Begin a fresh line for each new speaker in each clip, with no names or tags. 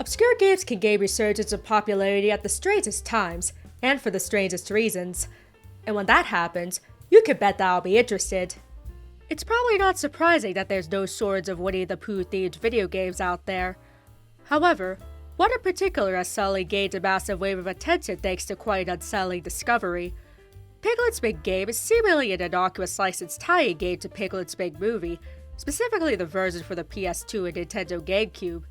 Obscure games can gain resurgence of popularity at the strangest times, and for the strangest reasons. And when that happens, you can bet that I'll be interested. It's probably not surprising that there's no shortage of Winnie the Pooh themed video games out there. However, one in particular has suddenly gained a massive wave of attention thanks to quite an unsettling discovery. Piglet's Big Game is seemingly an innocuous licensed tie-in game to Piglet's Big Movie, specifically the version for the PS2 and Nintendo GameCube.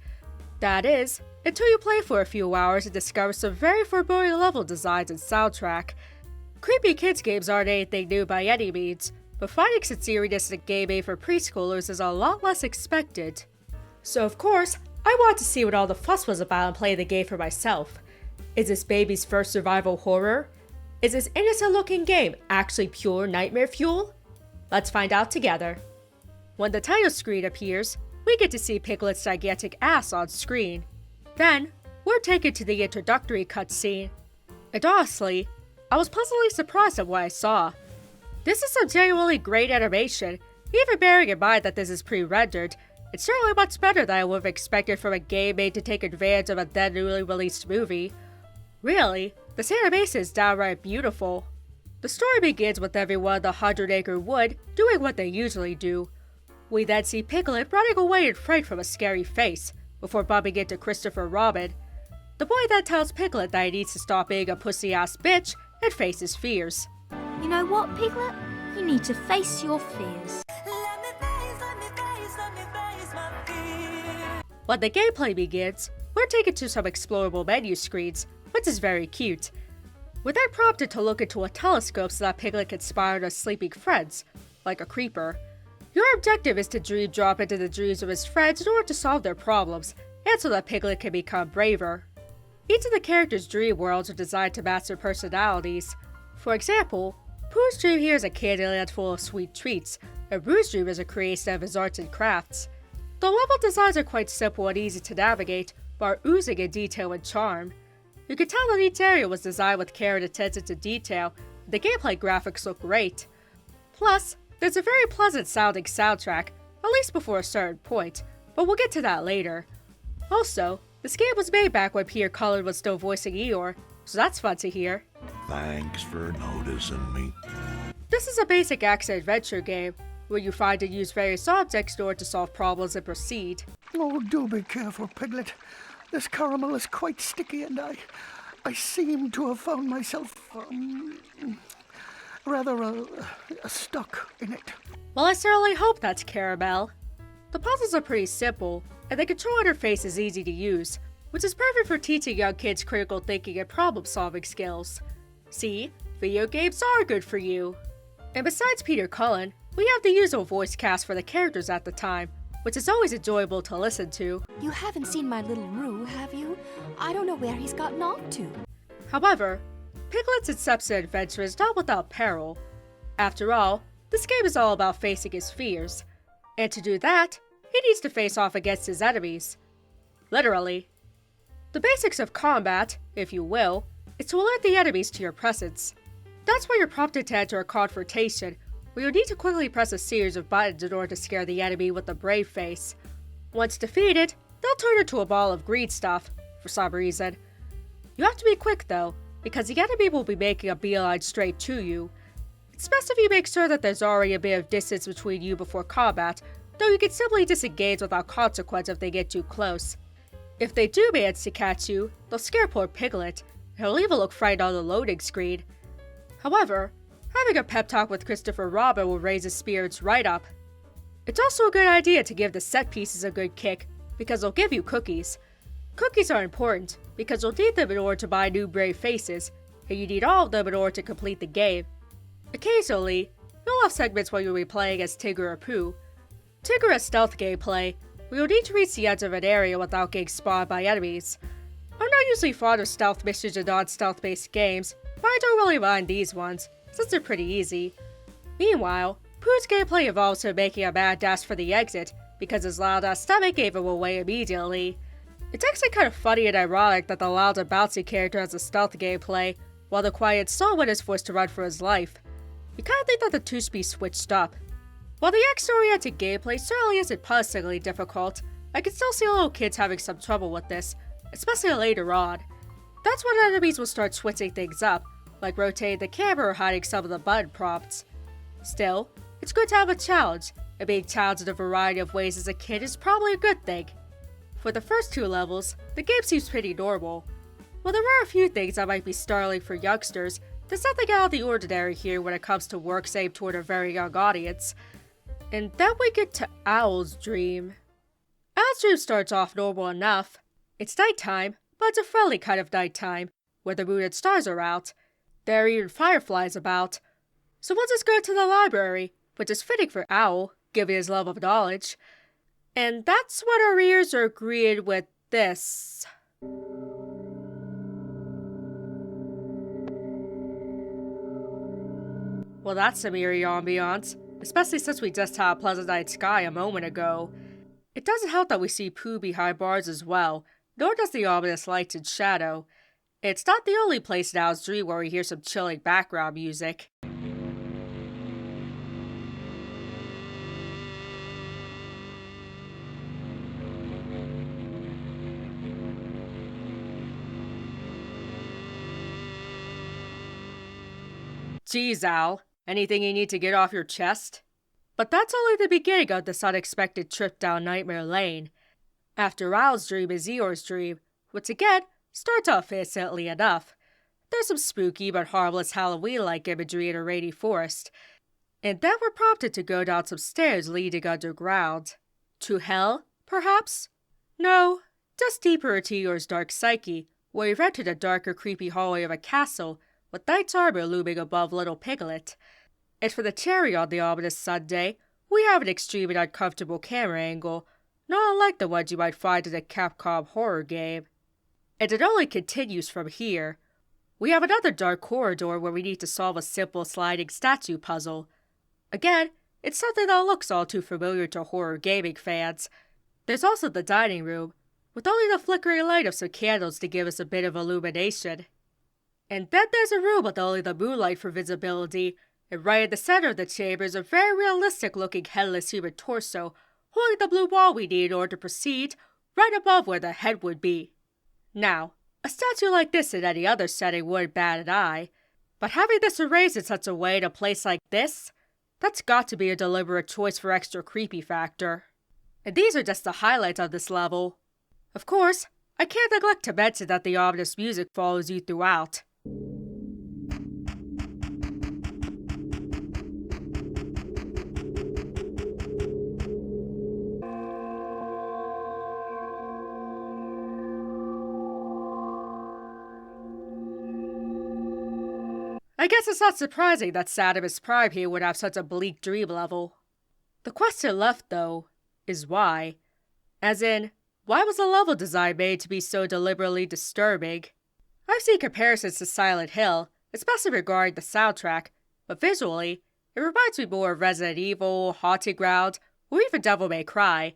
That is, until you play for a few hours and discover some very foreboding level designs and soundtrack. Creepy kids games aren't anything new by any means, but finding sincereness in a game made for preschoolers is a lot less expected. So of course, I wanted to see what all the fuss was about and play the game for myself. Is this baby's first survival horror? Is this innocent looking game actually pure nightmare fuel? Let's find out together. When the title screen appears, we get to see Piglet's gigantic ass on screen. Then, we're taken to the introductory cutscene. And honestly, I was pleasantly surprised at what I saw. This is some genuinely great animation, even bearing in mind that this is pre-rendered. It's certainly much better than I would have expected from a game made to take advantage of a then newly released movie. Really, this animation is downright beautiful. The story begins with everyone in the 100-acre wood doing what they usually do. We then see Piglet running away in fright from a scary face, before bumping into Christopher Robin. The boy then tells Piglet that he needs to stop being a pussy-ass bitch and face his fears.
You know what, Piglet? You need to face your fears.
When the gameplay begins, we're taken to some explorable menu screens, which is very cute. We're then prompted to look into a telescope so that Piglet can spy on his sleeping friends, like a creeper. Your objective is to dream drop into the dreams of his friends in order to solve their problems, and so that Piglet can become braver. Each of the characters' dream worlds are designed to match their personalities. For example, Pooh's dream here is a Candyland full of sweet treats, and Roo's dream is a creation of his arts and crafts. The level designs are quite simple and easy to navigate, but are oozing in detail and charm. You can tell that each area was designed with care and attention to detail, and the gameplay graphics look great. Plus, there's a very pleasant sounding soundtrack, at least before a certain point, but we'll get to that later. Also, this game was made back when Peter Cullen was still voicing Eeyore, so that's fun to hear.
Thanks for noticing me.
This is a basic action-adventure game, where you find and use various objects in order to solve problems and proceed.
Oh, do be careful, Piglet. This caramel is quite sticky and I seem to have found myself, rather stuck in it.
Well, I certainly hope that's caramel. The puzzles are pretty simple, and the control interface is easy to use, which is perfect for teaching young kids critical thinking and problem-solving skills. See, video games are good for you. And besides Peter Cullen, we have the usual voice cast for the characters at the time, which is always enjoyable to listen to.
You haven't seen my little Roo, have you? I don't know where he's gotten off to.
However, Piglet's inception adventure is not without peril. After all, this game is all about facing his fears, and to do that, he needs to face off against his enemies. Literally. The basics of combat, if you will, is to alert the enemies to your presence. That's why you're prompted to enter a confrontation, where you'll need to quickly press a series of buttons in order to scare the enemy with a brave face. Once defeated, they'll turn into a ball of green stuff, for some reason. You have to be quick though, because the enemy will be making a beeline straight to you. It's best if you make sure that there's already a bit of distance between you before combat, though you can simply disengage without consequence if they get too close. If they do manage to catch you, they'll scare poor Piglet, and he'll even look frightened on the loading screen. However, having a pep talk with Christopher Robin will raise his spirits right up. It's also a good idea to give the set pieces a good kick, because they'll give you cookies. Cookies are important, because you'll need them in order to buy new brave faces, and you need all of them in order to complete the game. Occasionally, you'll have segments where you'll be playing as Tigger or Pooh. Tigger has stealth gameplay, where you'll need to reach the edge of an area without getting spawned by enemies. I'm not usually fond of stealth missions in non-stealth based games, but I don't really mind these ones, since they're pretty easy. Meanwhile, Pooh's gameplay involves him making a mad dash for the exit, because his loud-ass stomach gave him away immediately. It's actually kind of funny and ironic that the loud and bouncy character has a stealth gameplay, while the quiet Solomon is forced to run for his life. You kinda think that the two should be switched up. While the action-oriented gameplay certainly isn't personally difficult, I can still see little kids having some trouble with this, especially later on. That's when enemies will start switching things up, like rotating the camera or hiding some of the button prompts. Still, it's good to have a challenge, and being challenged in a variety of ways as a kid is probably a good thing. For the first 2 levels, the game seems pretty normal. While there are a few things that might be startling for youngsters, there's nothing out of the ordinary here when it comes to works aimed toward a very young audience. And then we get to Owl's Dream. Owl's Dream starts off normal enough. It's nighttime, but it's a friendly kind of nighttime, where the moon and stars are out. There are even fireflies about. So we'll just go to the library, which is fitting for Owl, given his love of knowledge. And that's when our ears are greeted with this. Well, that's some eerie ambiance, especially since we just had a pleasant night sky a moment ago. It doesn't help that we see Pooh behind bars as well, nor does the ominous lights and shadow. It's not the only place in Owl's Dream where we hear some chilling background music. Geez, Owl, anything you need to get off your chest? But that's only the beginning of this unexpected trip down Nightmare Lane. After Owl's Dream is Eeyore's Dream, which again starts off innocently enough. There's some spooky but harmless Halloween-like imagery in a rainy forest, and then we're prompted to go down some stairs leading underground. To hell, perhaps? No, just deeper into Eeyore's dark psyche, where we've entered a darker, creepy hallway of a castle, with knight's armor looming above little Piglet. And for the cherry on the ominous Sunday, we have an extreme and uncomfortable camera angle, not unlike the ones you might find in a Capcom horror game. And it only continues from here. We have another dark corridor where we need to solve a simple sliding statue puzzle. Again, it's something that looks all too familiar to horror gaming fans. There's also the dining room, with only the flickering light of some candles to give us a bit of illumination. And then there's a room with only the moonlight for visibility, and right in the center of the chamber is a very realistic-looking headless human torso, holding the blue ball we need in order to proceed, right above where the head would be. Now, a statue like this in any other setting wouldn't bat an eye, but having this arranged in such a way in a place like this, that's got to be a deliberate choice for extra creepy factor. And these are just the highlights of this level. Of course, I can't neglect to mention that the ominous music follows you throughout. I guess it's not surprising that Saturus Prime here would have such a bleak dream level. The question left, though, is why? As in, why was the level design made to be so deliberately disturbing? I've seen comparisons to Silent Hill, especially regarding the soundtrack, but visually, it reminds me more of Resident Evil, Haunted Ground, or even Devil May Cry.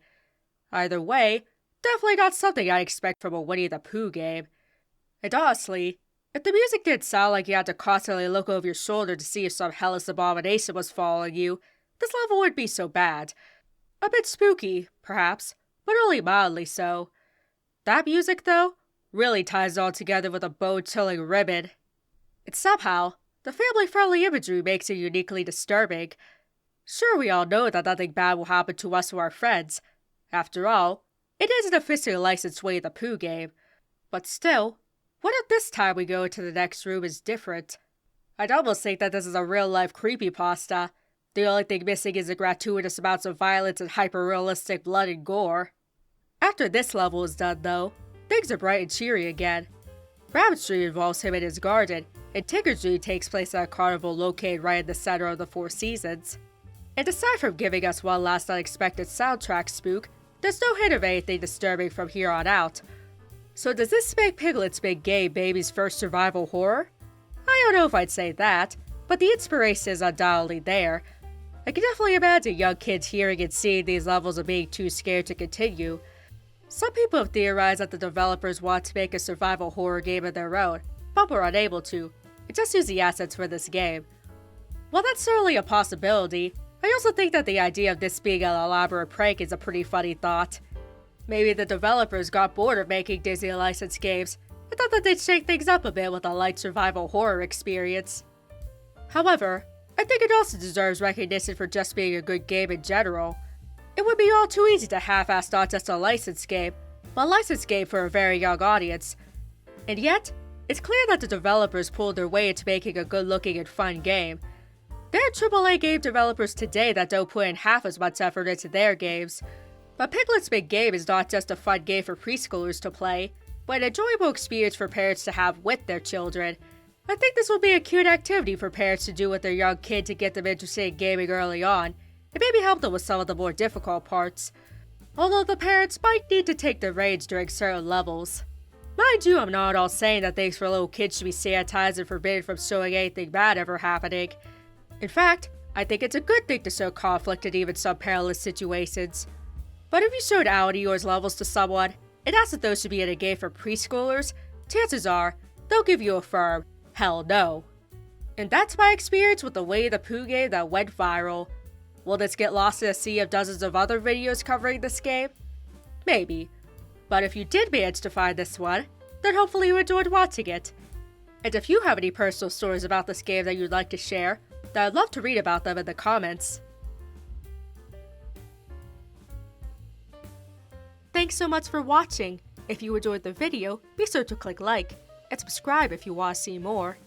Either way, definitely not something I'd expect from a Winnie the Pooh game. And honestly, if the music didn't sound like you had to constantly look over your shoulder to see if some hellish abomination was following you, this level wouldn't be so bad. A bit spooky, perhaps, but only mildly so. That music, though, really ties it all together with a bone-chilling ribbon. And somehow, the family-friendly imagery makes it uniquely disturbing. Sure, we all know that nothing bad will happen to us or our friends. After all, it is an officially licensed Winnie the Pooh game. But still, what if this time we go into the next room is different? I'd almost think that this is a real-life creepypasta. The only thing missing is the gratuitous amounts of violence and hyper-realistic blood and gore. After this level is done, though, things are bright and cheery again. Rabbit's Dream involves him in his garden, and Tigger's Dream takes place at a carnival located right in the center of the Four Seasons. And aside from giving us one last unexpected soundtrack spook, there's no hint of anything disturbing from here on out. So does this make Piglet's Big Game Baby's first survival horror? I don't know if I'd say that, but the inspiration is undoubtedly there. I can definitely imagine young kids hearing and seeing these levels and being too scared to continue. Some people have theorized that the developers want to make a survival horror game of their own, but were unable to, and just use the assets for this game. While that's certainly a possibility, I also think that the idea of this being an elaborate prank is a pretty funny thought. Maybe the developers got bored of making Disney licensed games and thought that they'd shake things up a bit with a light survival horror experience. However, I think it also deserves recognition for just being a good game in general. It would be all too easy to half-ass not just a licensed game, but a licensed game for a very young audience. And yet, it's clear that the developers pulled their way into making a good-looking and fun game. There are AAA game developers today that don't put in half as much effort into their games. But Piglet's big game is not just a fun game for preschoolers to play, but an enjoyable experience for parents to have with their children. I think this will be a cute activity for parents to do with their young kid to get them interested in gaming early on, and maybe help them with some of the more difficult parts. Although the parents might need to take the reins during certain levels. Mind you, I'm not at all saying that things for little kids should be sanitized and forbidden from showing anything bad ever happening. In fact, I think it's a good thing to show conflict in even some perilous situations. But if you showed Audi or levels to someone, and asked if those should be in a game for preschoolers, chances are, they'll give you a firm, hell no. And that's my experience with the Winnie the Pooh game that went viral. Will this get lost in a sea of dozens of other videos covering this game? Maybe. But if you did manage to find this one, then hopefully you enjoyed watching it. And if you have any personal stories about this game that you'd like to share, then I'd love to read about them in the comments. Thanks so much for watching. If you enjoyed the video, be sure to click like, and subscribe if you want to see more.